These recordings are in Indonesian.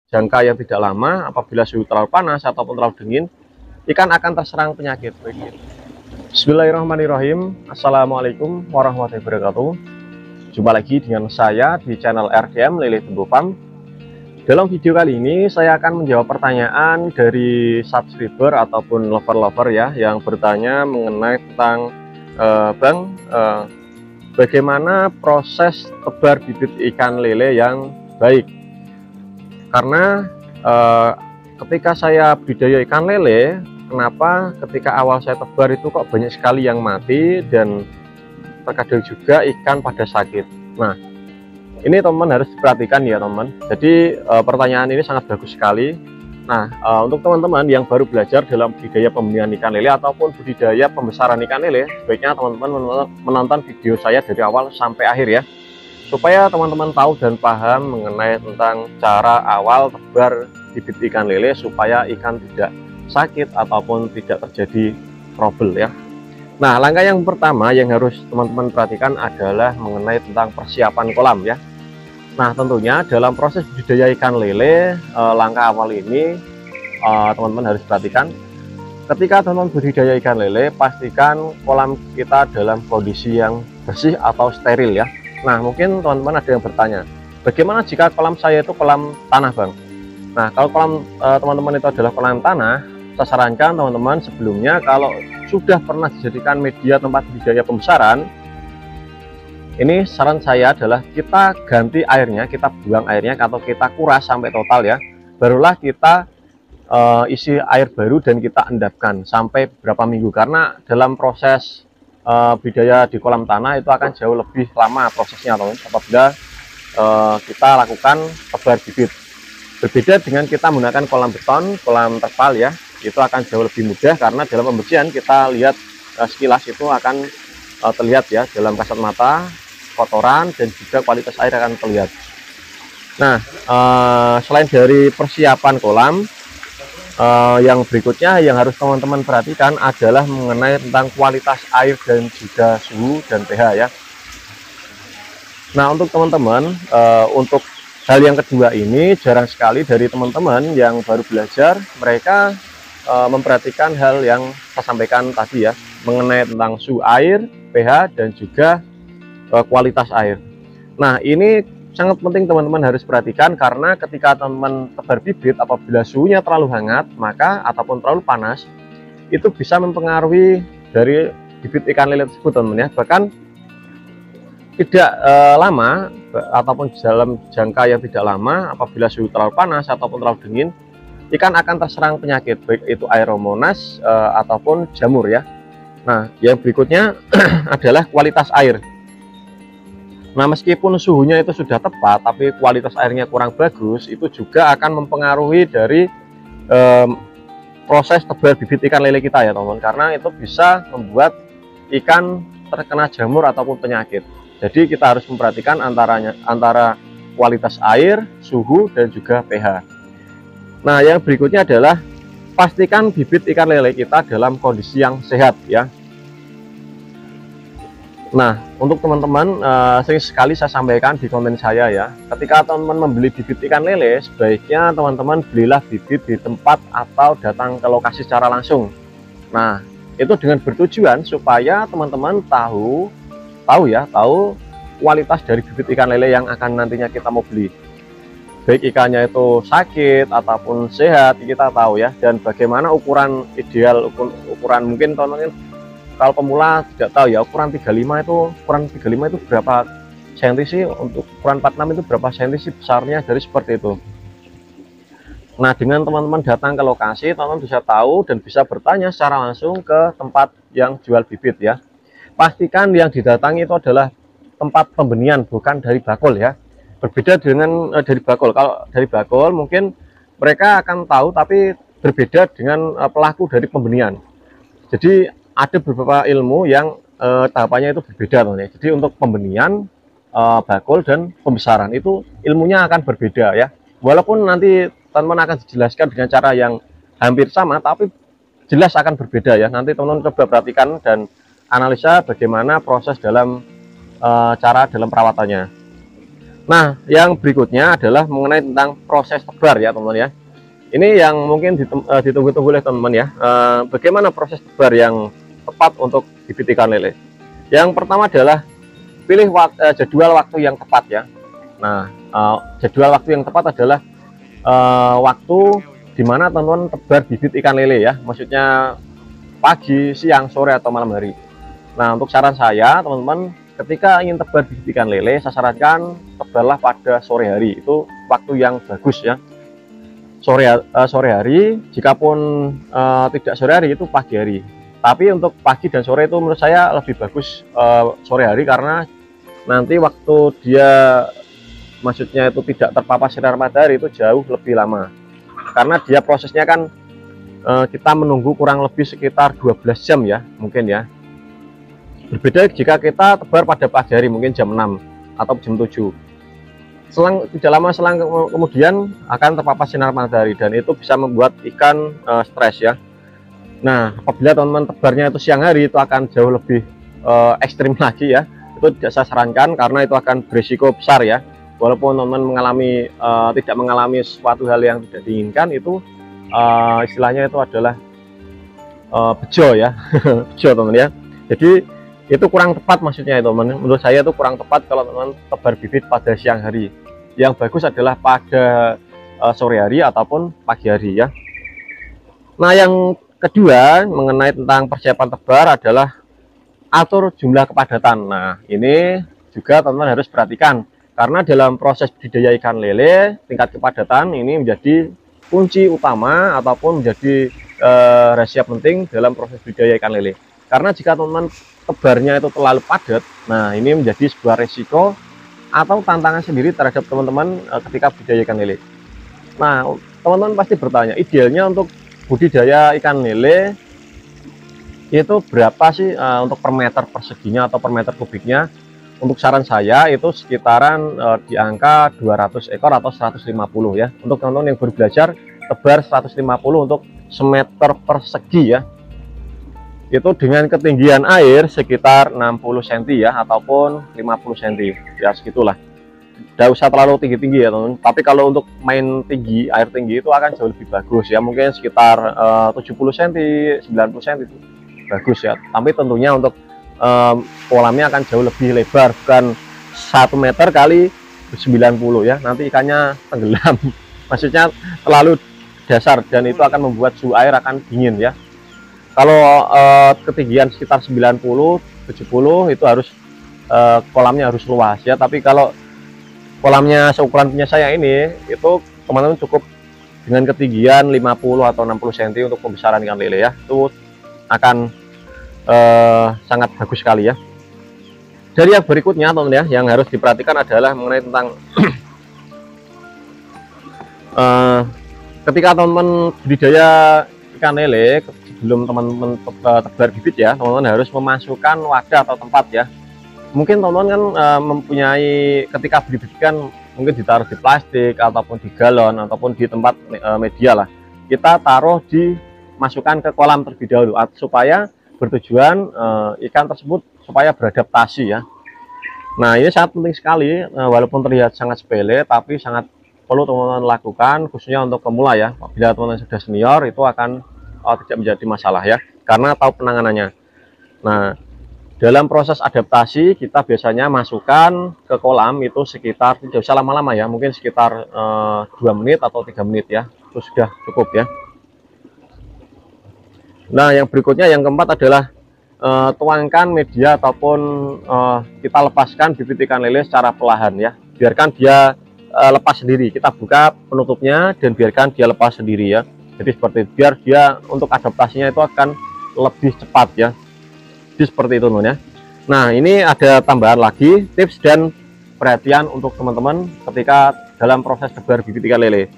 jangka yang tidak lama, apabila suhu terlalu panas ataupun terlalu dingin, ikan akan terserang penyakit. Bismillahirrahmanirrahim. Assalamualaikum warahmatullahi wabarakatuh. Jumpa lagi dengan saya di channel RDM Lele Tumbuh Farm. Dalam video kali ini saya akan menjawab pertanyaan dari subscriber ataupun lover-lover ya, yang bertanya mengenai tentang bagaimana proses tebar bibit ikan lele yang baik. Karena ketika saya budidaya ikan lele, kenapa ketika awal saya tebar itu kok banyak sekali yang mati dan terkadang juga ikan pada sakit. Nah, ini teman-teman harus diperhatikan ya teman. Jadi pertanyaan ini sangat bagus sekali. Nah, untuk teman-teman yang baru belajar dalam budidaya pembenihan ikan lele ataupun budidaya pembesaran ikan lele, sebaiknya teman-teman menonton video saya dari awal sampai akhir ya, supaya teman-teman tahu dan paham mengenai tentang cara awal tebar bibit ikan lele supaya ikan tidak sakit ataupun tidak terjadi trouble ya. Nah, langkah yang pertama yang harus teman-teman perhatikan adalah mengenai tentang persiapan kolam ya. Nah, tentunya dalam proses budidaya ikan lele, langkah awal ini teman-teman harus perhatikan. Ketika teman-teman budidaya ikan lele, pastikan kolam kita dalam kondisi yang bersih atau steril ya. Nah, mungkin teman-teman ada yang bertanya, bagaimana jika kolam saya itu kolam tanah bang? Nah, kalau kolam teman-teman itu adalah kolam tanah, saya sarankan teman-teman sebelumnya kalau sudah pernah dijadikan media tempat budidaya pembesaran, ini saran saya adalah kita ganti airnya, kita buang airnya atau kita kuras sampai total ya. Barulah kita isi air baru dan kita endapkan sampai beberapa minggu, karena dalam proses budidaya di kolam tanah itu akan jauh lebih lama prosesnya teman-teman apabila kita lakukan tebar bibit. Berbeda dengan kita menggunakan kolam beton, kolam terpal ya, itu akan jauh lebih mudah karena dalam pembersihan kita lihat sekilas itu akan terlihat ya dalam kasat mata kotoran dan juga kualitas air akan terlihat. Nah, selain dari persiapan kolam, yang berikutnya yang harus teman-teman perhatikan adalah mengenai tentang kualitas air dan juga suhu dan pH ya. Nah, untuk teman-teman, untuk hal yang kedua ini jarang sekali dari teman-teman yang baru belajar, mereka memperhatikan hal yang saya sampaikan tadi ya, mengenai tentang suhu air, pH dan juga kualitas air. Nah, ini sangat penting teman-teman harus perhatikan, karena ketika teman-teman tebar bibit apabila suhunya terlalu hangat maka ataupun terlalu panas, itu bisa mempengaruhi dari bibit ikan lele tersebut teman-teman ya. Bahkan tidak lama ataupun dalam jangka yang tidak lama, apabila suhu terlalu panas ataupun terlalu dingin, ikan akan terserang penyakit baik itu aeromonas ataupun jamur ya. Nah, yang berikutnya adalah kualitas air. Nah, meskipun suhunya itu sudah tepat, tapi kualitas airnya kurang bagus, itu juga akan mempengaruhi dari proses tebar bibit ikan lele kita ya teman-teman, karena itu bisa membuat ikan terkena jamur ataupun penyakit. Jadi kita harus memperhatikan antara kualitas air, suhu, dan juga pH. Nah, yang berikutnya adalah pastikan bibit ikan lele kita dalam kondisi yang sehat ya. Nah, untuk teman-teman, sering sekali saya sampaikan di konten saya ya, ketika teman-teman membeli bibit ikan lele, sebaiknya teman-teman belilah bibit di tempat atau datang ke lokasi secara langsung. Nah, itu dengan bertujuan supaya teman-teman tahu kualitas dari bibit ikan lele yang akan nantinya kita mau beli. Baik ikannya itu sakit ataupun sehat, kita tahu ya, dan bagaimana ukuran ideal, ukuran mungkin teman-teman kalau pemula tidak tahu ya, ukuran 35 itu berapa senti sih, untuk ukuran 46 itu berapa senti sih besarnya, dari seperti itu. Nah, dengan teman-teman datang ke lokasi, teman-teman bisa tahu dan bisa bertanya secara langsung ke tempat yang jual bibit ya. Pastikan yang didatangi itu adalah tempat pembenihan, bukan dari bakul ya. Berbeda dengan dari bakul. Kalau dari bakul mungkin mereka akan tahu, tapi berbeda dengan pelaku dari pembenihan. Jadi ada beberapa ilmu yang tahapannya itu berbeda teman ya. Jadi untuk pembenihan, bakul dan pembesaran itu ilmunya akan berbeda ya. Walaupun nanti teman-teman akan dijelaskan dengan cara yang hampir sama, tapi jelas akan berbeda ya. Nanti teman-teman coba perhatikan dan analisa bagaimana proses dalam cara dalam perawatannya. Nah, yang berikutnya adalah mengenai tentang proses tebar ya teman-teman ya. Ini yang mungkin ditunggu-tunggu oleh teman-teman ya. Bagaimana proses tebar yang tepat untuk bibit ikan lele? Yang pertama adalah pilih jadwal waktu yang tepat ya. Nah, jadwal waktu yang tepat adalah waktu di mana teman-teman tebar bibit ikan lele ya. Maksudnya pagi, siang, sore, atau malam hari. Nah, untuk saran saya teman-teman, ketika ingin tebar bibit ikan lele, saya sarankan tebarlah pada sore hari. Itu waktu yang bagus ya. Sore hari, jikapun tidak sore hari itu pagi hari. Tapi untuk pagi dan sore itu menurut saya lebih bagus sore hari, karena nanti waktu dia maksudnya itu tidak terpapar sinar matahari itu jauh lebih lama. Karena dia prosesnya kan kita menunggu kurang lebih sekitar 12 jam ya mungkin ya. Berbeda jika kita tebar pada pagi hari mungkin jam 6 atau jam 7. Tidak lama selang kemudian akan terpapar sinar matahari dan itu bisa membuat ikan stres ya. Nah, apabila teman-teman tebarnya itu siang hari itu akan jauh lebih ekstrim lagi ya. Itu tidak saya sarankan karena itu akan berisiko besar ya. Walaupun teman-teman tidak mengalami suatu hal yang tidak diinginkan, itu istilahnya itu adalah bejo ya. Bejo teman ya. Jadi itu kurang tepat maksudnya itu menurut saya itu kurang tepat kalau teman tebar bibit pada siang hari. Yang bagus adalah pada sore hari ataupun pagi hari ya. Nah, yang kedua mengenai tentang persiapan tebar adalah atur jumlah kepadatan. Nah, ini juga teman-teman harus perhatikan karena dalam proses budidaya ikan lele tingkat kepadatan ini menjadi kunci utama ataupun menjadi rahasia penting dalam proses budidaya ikan lele. Karena jika teman-teman tebarnya itu terlalu padat, nah ini menjadi sebuah resiko atau tantangan sendiri terhadap teman-teman ketika budidaya ikan lele. Nah, teman-teman pasti bertanya, idealnya untuk budidaya ikan lele itu berapa sih untuk per meter perseginya atau per meter kubiknya? Untuk saran saya itu sekitaran di angka 200 ekor atau 150 ya. Untuk teman-teman yang baru belajar, tebar 150 untuk semeter persegi ya. Itu dengan ketinggian air sekitar 60 cm ya ataupun 50 cm ya, segitulah. Tidak usah terlalu tinggi-tinggi ya teman-teman, tapi kalau untuk main tinggi, air tinggi itu akan jauh lebih bagus ya, mungkin sekitar 70 cm 90 cm itu bagus ya. Tapi tentunya untuk kolamnya akan jauh lebih lebar, bukan 1 meter kali 90 ya, nanti ikannya tenggelam. Maksudnya terlalu dasar dan itu akan membuat suhu air akan dingin ya. Kalau ketinggian sekitar 90 70 itu harus kolamnya harus luas ya. Tapi kalau kolamnya seukuran punya saya ini, itu teman-teman cukup dengan ketinggian 50 atau 60 cm untuk pembesaran ikan lele ya. Itu akan sangat bagus sekali ya. Dari yang berikutnya teman-teman ya, yang harus diperhatikan adalah mengenai tentang ketika teman-teman budidaya ikan lele, sebelum teman-teman tebar bibit ya, teman-teman harus memasukkan wadah atau tempat ya. Mungkin teman-teman kan mempunyai, ketika bibit kan mungkin ditaruh di plastik ataupun di galon ataupun di tempat media lah. Kita taruh masukkan ke kolam terlebih dahulu supaya bertujuan ikan tersebut supaya beradaptasi ya. Nah, ini sangat penting sekali, walaupun terlihat sangat sepele tapi sangat perlu teman-teman lakukan, khususnya untuk pemula ya. Bila teman-teman sudah senior itu akan tidak menjadi masalah ya, karena tahu penanganannya. Nah, dalam proses adaptasi kita biasanya masukkan ke kolam itu sekitar, tidak usah lama-lama ya, mungkin sekitar 2 menit atau 3 menit ya, itu sudah cukup ya. Nah, yang berikutnya yang keempat adalah tuangkan media ataupun kita lepaskan bibit ikan lele secara perlahan ya, biarkan dia lepas sendiri. Kita buka penutupnya dan biarkan dia lepas sendiri ya. Jadi seperti itu, biar dia untuk adaptasinya itu akan lebih cepat ya. Jadi seperti itu teman ya. Nah, ini ada tambahan lagi tips dan perhatian untuk teman-teman ketika dalam proses tebar bibit ikan lele.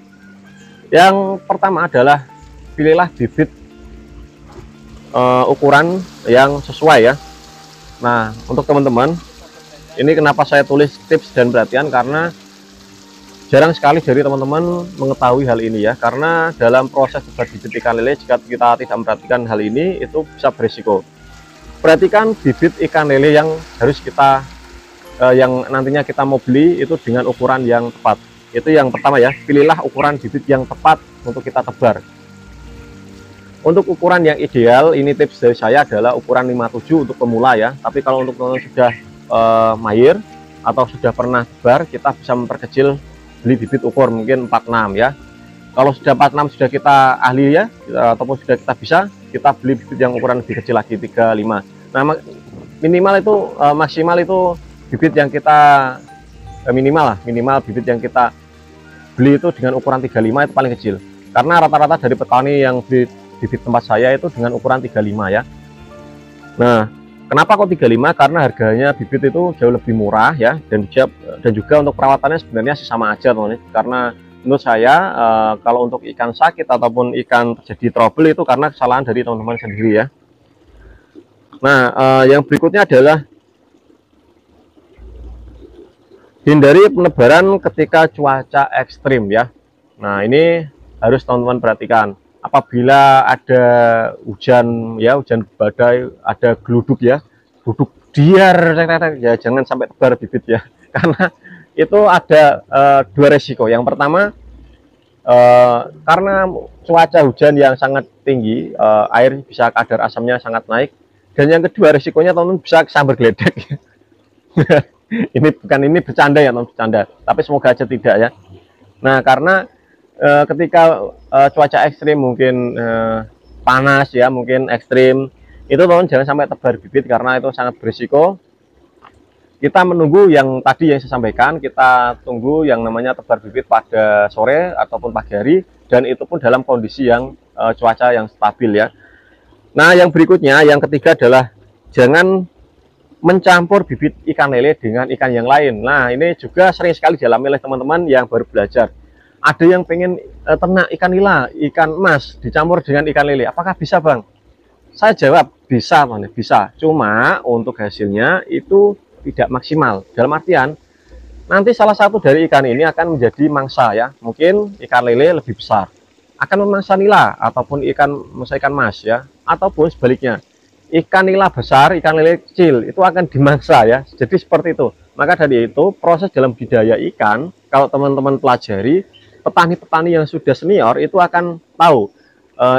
Yang pertama adalah pilihlah bibit ukuran yang sesuai ya. Nah, untuk teman-teman, ini kenapa saya tulis tips dan perhatian, karena jarang sekali dari teman-teman mengetahui hal ini ya, karena dalam proses tebar bibit ikan lele jika kita tidak memperhatikan hal ini itu bisa berisiko. Perhatikan bibit ikan lele yang harus kita yang nantinya kita mau beli itu dengan ukuran yang tepat. Itu yang pertama ya, pilihlah ukuran bibit yang tepat untuk kita tebar. Untuk ukuran yang ideal, ini tips dari saya adalah ukuran 57 untuk pemula ya. Tapi kalau untuk teman-teman sudah mahir atau sudah pernah tebar, kita bisa memperkecil, beli bibit ukur mungkin 46 ya. Kalau sudah 46 sudah kita ahli ya, ataupun sudah kita bisa, kita beli bibit yang ukuran lebih kecil lagi 35. Nah, minimal itu maksimal itu bibit yang kita minimal bibit yang kita beli itu dengan ukuran 35 itu paling kecil. Karena rata-rata dari petani yang beli bibit tempat saya itu dengan ukuran 35 ya. Nah, kenapa kok 35? Karena harganya bibit itu jauh lebih murah ya, dan juga untuk perawatannya sebenarnya sih sama aja teman-teman. Karena menurut saya kalau untuk ikan sakit ataupun ikan terjadi trouble itu karena kesalahan dari teman-teman sendiri ya. Nah, yang berikutnya adalah hindari penebaran ketika cuaca ekstrim ya. Nah, ini harus teman-teman perhatikan. Apabila ada hujan ya, hujan badai, ada geluduk ya, geluduk diar ya, jangan sampai tebar bibit ya. Karena itu ada dua resiko. Yang pertama, karena cuaca hujan yang sangat tinggi, air bisa kadar asamnya sangat naik. Dan yang kedua resikonya teman-teman bisa kesambar geledek. ini bercanda ya, teman, bercanda. Tapi semoga aja tidak ya. Nah, karena ketika cuaca ekstrim mungkin panas ya, mungkin ekstrim, itu teman jangan sampai tebar bibit karena itu sangat berisiko. Kita menunggu yang tadi yang saya sampaikan, kita tunggu yang namanya tebar bibit pada sore ataupun pagi hari, dan itu pun dalam kondisi yang cuaca yang stabil ya. Nah, yang berikutnya, yang ketiga adalah jangan mencampur bibit ikan lele dengan ikan yang lain. Nah, ini juga sering sekali dialami oleh teman-teman yang baru belajar. Ada yang pengen ternak ikan nila, ikan emas dicampur dengan ikan lele. Apakah bisa, Bang? Saya jawab, bisa, teman, bisa. Cuma untuk hasilnya itu tidak maksimal. Dalam artian, nanti salah satu dari ikan ini akan menjadi mangsa ya. Mungkin ikan lele lebih besar akan memangsa nila ataupun ikan mas ya. Ataupun sebaliknya, ikan nila besar, ikan lele kecil itu akan dimangsa ya. Jadi seperti itu. Maka dari itu proses dalam budidaya ikan, kalau teman-teman pelajari, petani-petani yang sudah senior itu akan tahu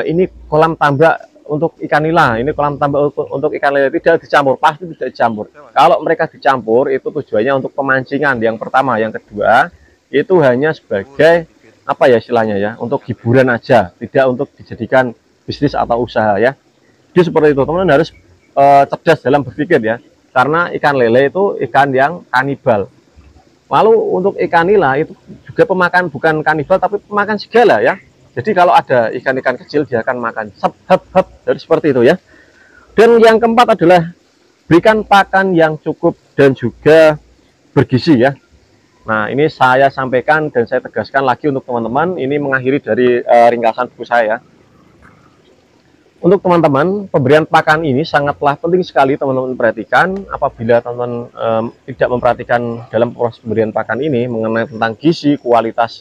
ini kolam tambak untuk ikan nila, ini kolam tambak untuk ikan lele, tidak dicampur, pasti tidak dicampur. Kalau mereka dicampur itu tujuannya untuk pemancingan yang pertama, yang kedua itu hanya sebagai apa ya istilahnya ya, untuk hiburan aja, tidak untuk dijadikan bisnis atau usaha ya. Jadi seperti itu, teman-teman harus cerdas dalam berpikir ya, karena ikan lele itu ikan yang kanibal. Lalu untuk ikan nila itu juga pemakan, bukan kanibal tapi pemakan segala ya. Jadi kalau ada ikan-ikan kecil dia akan makan hap dari seperti itu ya. Dan yang keempat adalah berikan pakan yang cukup dan juga bergizi ya. Nah, ini saya sampaikan dan saya tegaskan lagi untuk teman-teman, ini mengakhiri dari ringkasan buku saya ya. Untuk teman-teman, pemberian pakan ini sangatlah penting sekali teman-teman perhatikan. Apabila teman-teman tidak memperhatikan dalam proses pemberian pakan ini mengenai tentang gizi, kualitas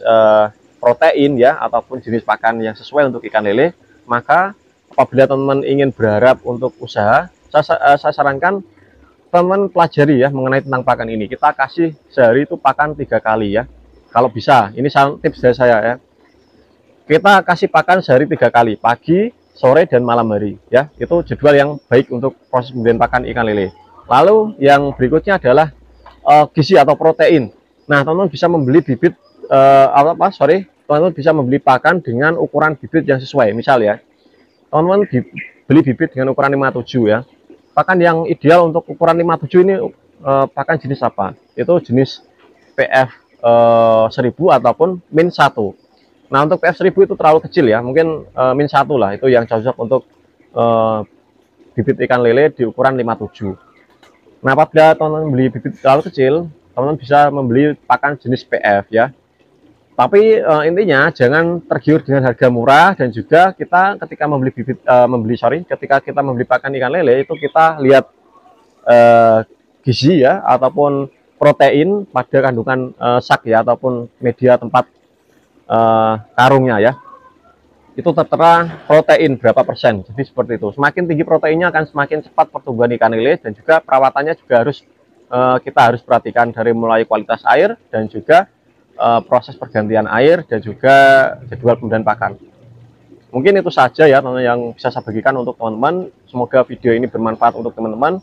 protein ya, ataupun jenis pakan yang sesuai untuk ikan lele, maka apabila teman-teman ingin berharap untuk usaha, saya sarankan teman-teman pelajari ya mengenai tentang pakan ini. Kita kasih sehari itu pakan 3 kali ya. Kalau bisa, ini tips dari saya ya. Kita kasih pakan sehari 3 kali, pagi, sore, dan malam hari ya. Itu jadwal yang baik untuk proses pemberian pakan ikan lele. Lalu yang berikutnya adalah gizi atau protein. Nah, teman-teman bisa membeli bibit teman-teman bisa membeli pakan dengan ukuran bibit yang sesuai. Misal ya, teman-teman beli bibit dengan ukuran 57 ya. Pakan yang ideal untuk ukuran 57 ini pakan jenis apa? Itu jenis PF 1000 ataupun min 1. Nah, untuk PF 1000 itu terlalu kecil ya, mungkin min 1 lah, itu yang cocok untuk bibit ikan lele di ukuran 57. Nah, apabila teman-teman beli bibit terlalu kecil, teman-teman bisa membeli pakan jenis PF ya. Tapi intinya jangan tergiur dengan harga murah, dan juga kita ketika ketika kita membeli pakan ikan lele itu kita lihat gizi ya ataupun protein pada kandungan sak ya ataupun media tempat karungnya ya. Itu tertera protein berapa persen. Jadi seperti itu. Semakin tinggi proteinnya akan semakin cepat pertumbuhan ikan lele, dan juga perawatannya juga harus kita harus perhatikan dari mulai kualitas air dan juga proses pergantian air dan juga jadwal pemberian pakan. Mungkin itu saja ya teman-teman yang bisa saya bagikan untuk teman-teman. Semoga video ini bermanfaat untuk teman-teman.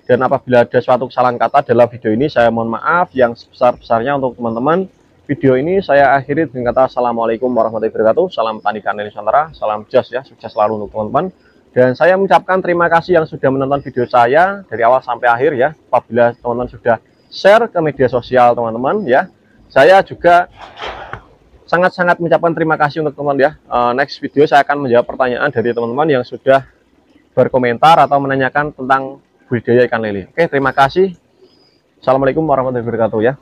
Dan apabila ada suatu kesalahan kata dalam video ini, saya mohon maaf yang sebesar-besarnya untuk teman-teman. Video ini saya akhiri dengan kata Assalamualaikum warahmatullahi wabarakatuh. Salam tani ikan lele Nusantara, salam jas ya, sukses selalu untuk teman-teman. Dan saya mengucapkan terima kasih yang sudah menonton video saya dari awal sampai akhir ya. Apabila teman-teman sudah share ke media sosial teman-teman ya, saya juga sangat-sangat mengucapkan terima kasih untuk teman-teman ya. Next video saya akan menjawab pertanyaan dari teman-teman yang sudah berkomentar atau menanyakan tentang budidaya ikan lele. Oke, terima kasih. Assalamualaikum warahmatullahi wabarakatuh ya.